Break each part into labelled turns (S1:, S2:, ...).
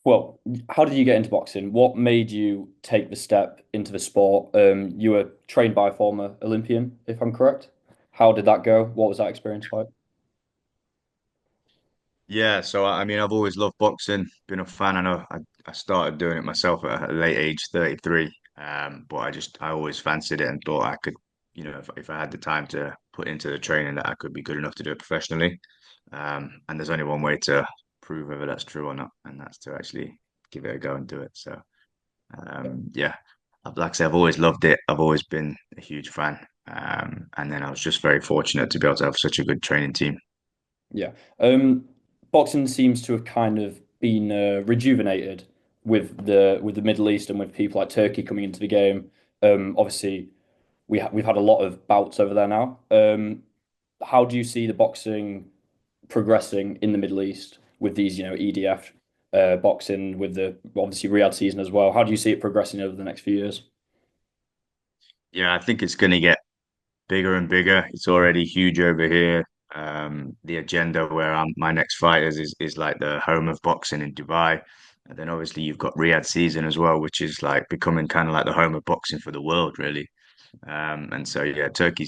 S1: Well, how did you get into boxing? What made you take the step into the sport? You were trained by a former Olympian, if I'm correct. How did that go? What was that experience like?
S2: Yeah, so I mean, I've always loved boxing, been a fan. I started doing it myself at a late age, 33. But I always fancied it and thought I could, if I had the time to put into the training, that I could be good enough to do it professionally. And there's only one way to prove whether that's true or not, and that's to actually give it a go and do it. So, yeah, like I said, I've always loved it. I've always been a huge fan. And then I was just very fortunate to be able to have such a good training team.
S1: Yeah. Boxing seems to have kind of been rejuvenated with the Middle East and with people like Turkey coming into the game. Obviously, we've had a lot of bouts over there now. How do you see the boxing progressing in the Middle East with these, EDF boxing with the obviously Riyadh season as well? How do you see it progressing over the next few years?
S2: Yeah, I think it's going to get bigger and bigger. It's already huge over here. The agenda where my next fight is like the home of boxing in Dubai. And then obviously you've got Riyadh season as well, which is like becoming kind of like the home of boxing for the world, really. And so yeah, Turkey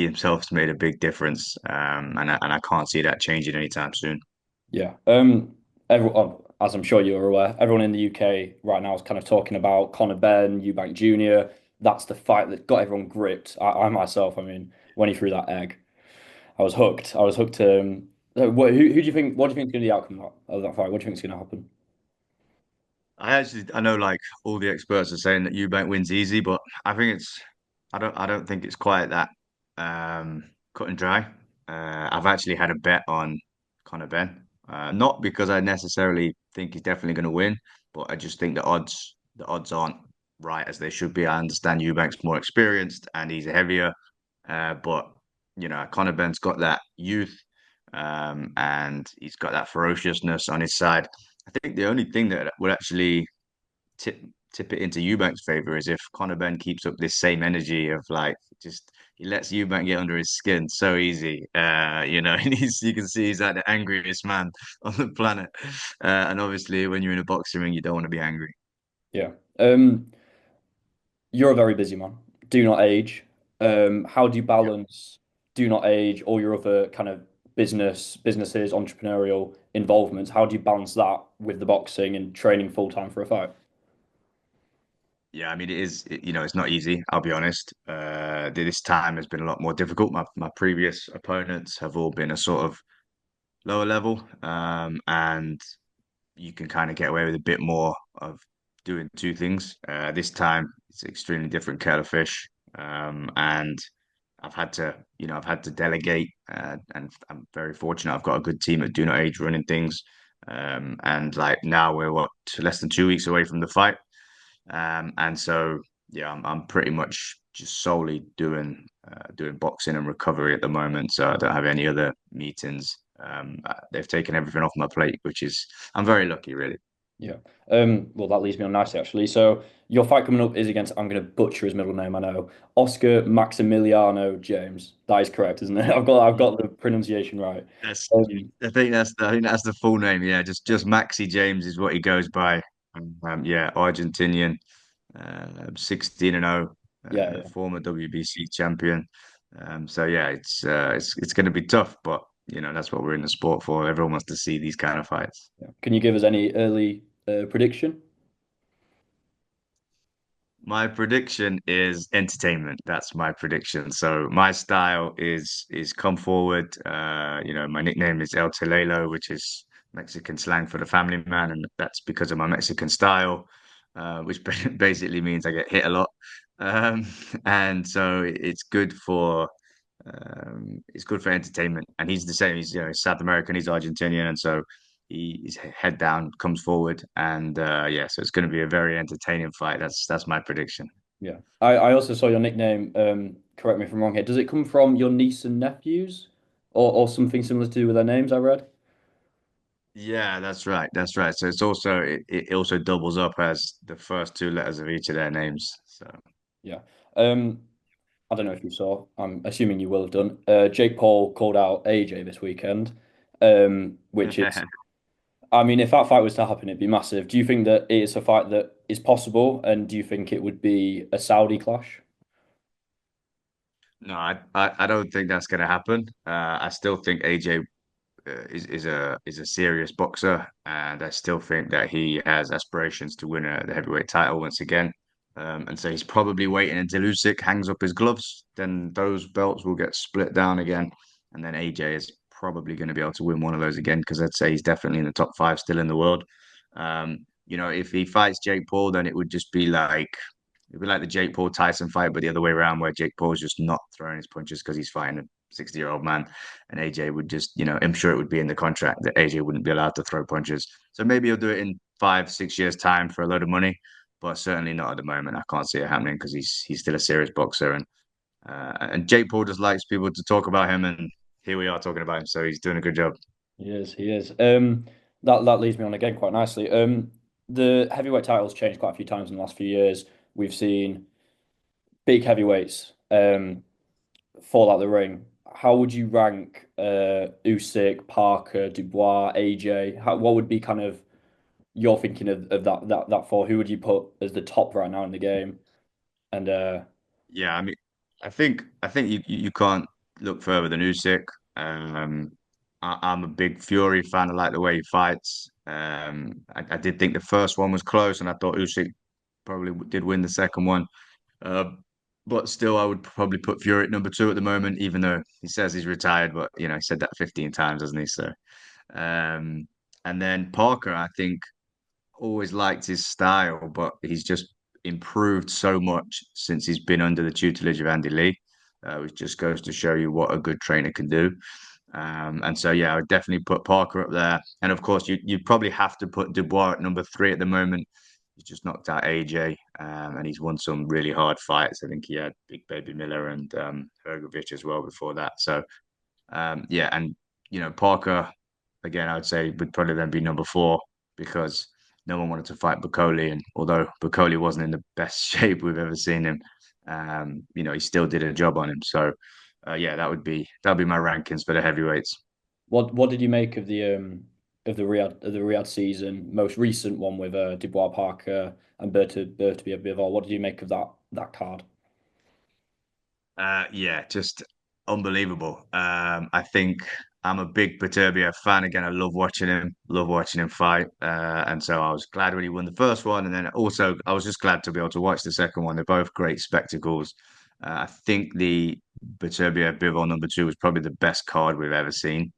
S2: himself's made a big difference. And I can't see that changing anytime soon.
S1: Yeah. Everyone, as I'm sure you're aware, everyone in the UK right now is kind of talking about Conor Benn, Eubank Jr. That's the fight that got everyone gripped. I myself, I mean, when he threw that egg, I was hooked. I was hooked. Who do you think? What do you think is going to be the outcome of that fight? What do you think is going to happen?
S2: I know like all the experts are saying that Eubank wins easy, but I don't think it's quite that cut and dry. I've actually had a bet on Conor Benn. Not because I necessarily think he's definitely going to win, but I just think the odds aren't right as they should be. I understand Eubank's more experienced and he's heavier, but Conor Benn's got that youth, and he's got that ferociousness on his side. I think the only thing that would actually tip tip it into Eubank's favor is if Conor Benn keeps up this same energy of like just he lets Eubank get under his skin so easy. And you can see he's like the angriest man on the planet. And obviously, when you're in a boxing ring, you don't want to be angry.
S1: Yeah. You're a very busy man. Do not age. How do you
S2: Yep.
S1: balance do not age or your other kind of businesses, entrepreneurial involvements? How do you balance that with the boxing and training full time for a fight?
S2: Yeah, I mean, it's not easy. I'll be honest. This time has been a lot more difficult. My previous opponents have all been a sort of lower level, and you can kind of get away with a bit more of doing two things. This time it's an extremely different kettle of fish, and I've had to delegate, and I'm very fortunate. I've got a good team at Do Not Age running things, and like now we're less than 2 weeks away from the fight, and so yeah, I'm pretty much just solely doing boxing and recovery at the moment. So I don't have any other meetings. They've taken everything off my plate, which is I'm very lucky, really.
S1: Yeah. Well, that leads me on nicely, actually. So your fight coming up is against, I'm going to butcher his middle name, I know, Oscar Maximiliano James. That is correct, isn't it? I've got the pronunciation right.
S2: That's
S1: Um,
S2: I think that's the full name. Yeah, just Maxi James is what he goes by. Yeah, Argentinian, 16 and 0,
S1: yeah, yeah,
S2: former WBC champion. So yeah, it's going to be tough, but that's what we're in the sport for. Everyone wants to see these kind of fights.
S1: yeah. Can you give us any early prediction?
S2: My prediction is entertainment. That's my prediction. So my style is come forward. My nickname is El Telelo, which is Mexican slang for the family man, and that's because of my Mexican style, which basically means I get hit a lot. Um, and so it's good for entertainment. And he's the same. He's South American. He's Argentinian, and so he's head down, comes forward, and yeah, so it's going to be a very entertaining fight. That's my prediction.
S1: Yeah. I also saw your nickname. Correct me if I'm wrong here. Does it come from your niece and nephews, or something similar to do with their names? I read.
S2: Yeah, that's right. That's right. So it also doubles up as the first two letters of each of their names. So
S1: Yeah. I don't know if you saw. I'm assuming you will have done. Jake Paul called out AJ this weekend, which is I mean, if that fight was to happen, it'd be massive. Do you think that it is a fight that is possible, and do you think it would be a Saudi clash?
S2: No, I don't think that's going to happen. I still think AJ is a serious boxer, and I still think that he has aspirations to win the heavyweight title once again. And so he's probably waiting until Usyk hangs up his gloves. Then those belts will get split down again, and then AJ is probably going to be able to win one of those again because I'd say he's definitely in the top five still in the world. If he fights Jake Paul, then it would just be like it'd be like the Jake Paul Tyson fight, but the other way around, where Jake Paul's just not throwing his punches because he's fighting a 60-year-old man. And AJ would just, I'm sure it would be in the contract that AJ wouldn't be allowed to throw punches. So maybe he'll do it in 5, 6 years' time for a load of money, but certainly not at the moment. I can't see it happening because he's still a serious boxer, and Jake Paul just likes people to talk about him, and here we are talking about him. So he's doing a good job.
S1: He is, he is. That leads me on again quite nicely. The heavyweight titles changed quite a few times in the last few years. We've seen big heavyweights fall out the ring. How would you rank Usyk, Parker, Dubois, AJ? What would be kind of your thinking of that four? Who would you put as the top right now in the game? And
S2: Yeah, I mean, I think you can't look further than Usyk. I'm a big Fury fan. I like the way he fights. I did think the first one was close, and I thought Usyk probably did win the second one. Uh, but still, I would probably put Fury at number two at the moment, even though he says he's retired. But he said that 15 times, hasn't he? So, um, and then Parker, I think always liked his style, but he's just improved so much since he's been under the tutelage of Andy Lee, which just goes to show you what a good trainer can do. And so, yeah, I would definitely put Parker up there. And of course, you probably have to put Dubois at number three at the moment. He's just knocked out AJ, and he's won some really hard fights. I think he had Big Baby Miller and Hrgovic as well before that. So, yeah, and Parker again, I would say would probably then be number four because no one wanted to fight Bacoli, and although Bacoli wasn't in the best shape we've ever seen him, he still did a job on him. So, yeah, that'd be my rankings for the heavyweights.
S1: what did you make of the Riyadh season, most recent one with Dubois, Parker, and Berto Bivol? What did you make of that card?
S2: Yeah, just unbelievable. I think I'm a big Beterbiev fan. Again, I love watching him fight. And so I was glad when he won the first one, and then also I was just glad to be able to watch the second one. They're both great spectacles. I think the Beterbiev Bivol number two was probably the best card we've ever seen.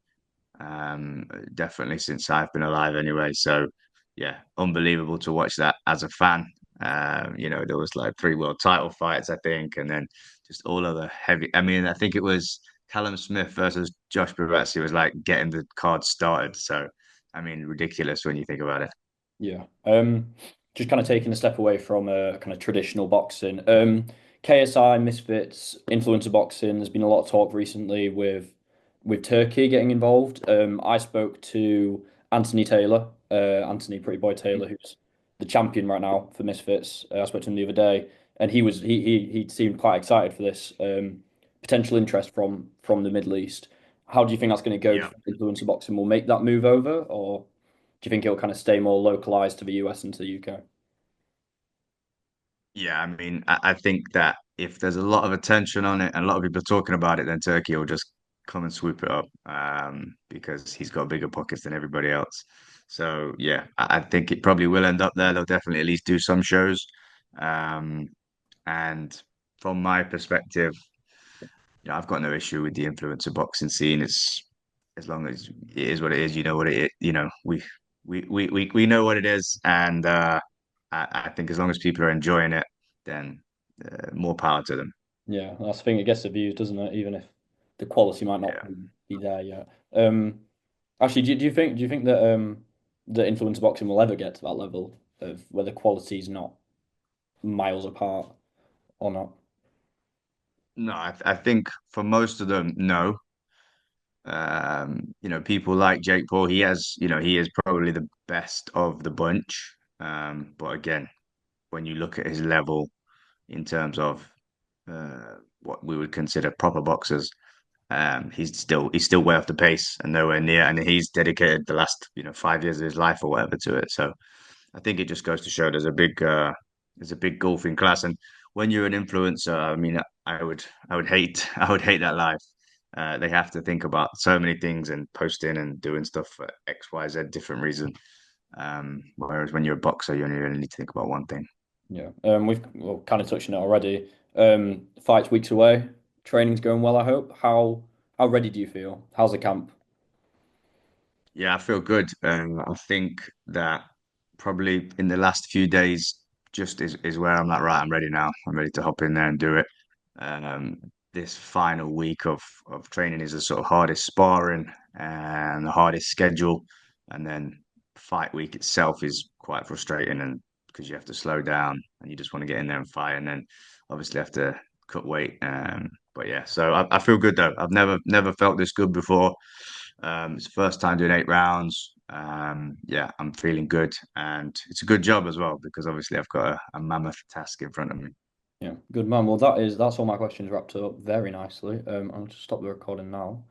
S2: Definitely since I've been alive, anyway. So yeah, unbelievable to watch that as a fan. There was like three world title fights, I think, and then just all other heavy. I mean, I think it was Callum Smith versus Josh Barrett. Was like getting the card started. So, I mean, ridiculous when you think about it.
S1: Yeah. Just kind of taking a step away from kind of traditional boxing. KSI, Misfits, influencer boxing. There's been a lot of talk recently with Turkey getting involved. I spoke to Anthony Taylor, Anthony Pretty Boy Taylor, who's the champion right now for Misfits. I spoke to him the other day, and he seemed quite excited for this potential interest from the Middle East. How do you think that's going to go? Do
S2: Yeah.
S1: you think influencer boxing will make that move over, or do you think it'll kind of stay more localized to the US and to the UK?
S2: Yeah, I mean, I think that if there's a lot of attention on it and a lot of people are talking about it, then Turkey will just come and swoop it up because he's got bigger pockets than everybody else. So yeah, I think it probably will end up there. They'll definitely at least do some shows. Um, and from my perspective, I've got no issue with the influencer boxing scene. It's as long as it is what it is. You know what it is. We know what it is, and I think as long as people are enjoying it, then more power to them.
S1: Yeah, that's the thing. It gets the views, doesn't it? Even if the quality might not
S2: Yeah.
S1: be there yet. Actually, do you think that the influencer boxing will ever get to that level of where the quality is not miles apart or not?
S2: No, I think for most of them, no. People like Jake Paul, he is probably the best of the bunch. But again, when you look at his level in terms of what we would consider proper boxers, he's still way off the pace and nowhere near. And he's dedicated the last 5 years of his life or whatever to it. So I think it just goes to show there's a big gulf in class. And when you're an influencer, I mean, I would hate that life. They have to think about so many things and posting and doing stuff for X, Y, Z different reason. Whereas when you're a boxer, you only really need to think about one thing.
S1: Yeah. We've well, kind of touched on it already. Fight's weeks away. Training's going well, I hope. How ready do you feel? How's the camp?
S2: Yeah, I feel good. I think that probably in the last few days, just is where I'm like, right, I'm ready now. I'm ready to hop in there and do it. Um, this final week of training is the sort of hardest sparring and the hardest schedule, and then fight week itself is quite frustrating, and because you have to slow down and you just want to get in there and fight, and then obviously have to cut weight. But yeah, so I feel good though. I've never felt this good before. It's the first time doing 8 rounds. Yeah, I'm feeling good, and it's a good job as well because obviously I've got a mammoth task in front of me.
S1: Yeah, good man. Well, that's all my questions wrapped up very nicely. I'll just stop the recording now.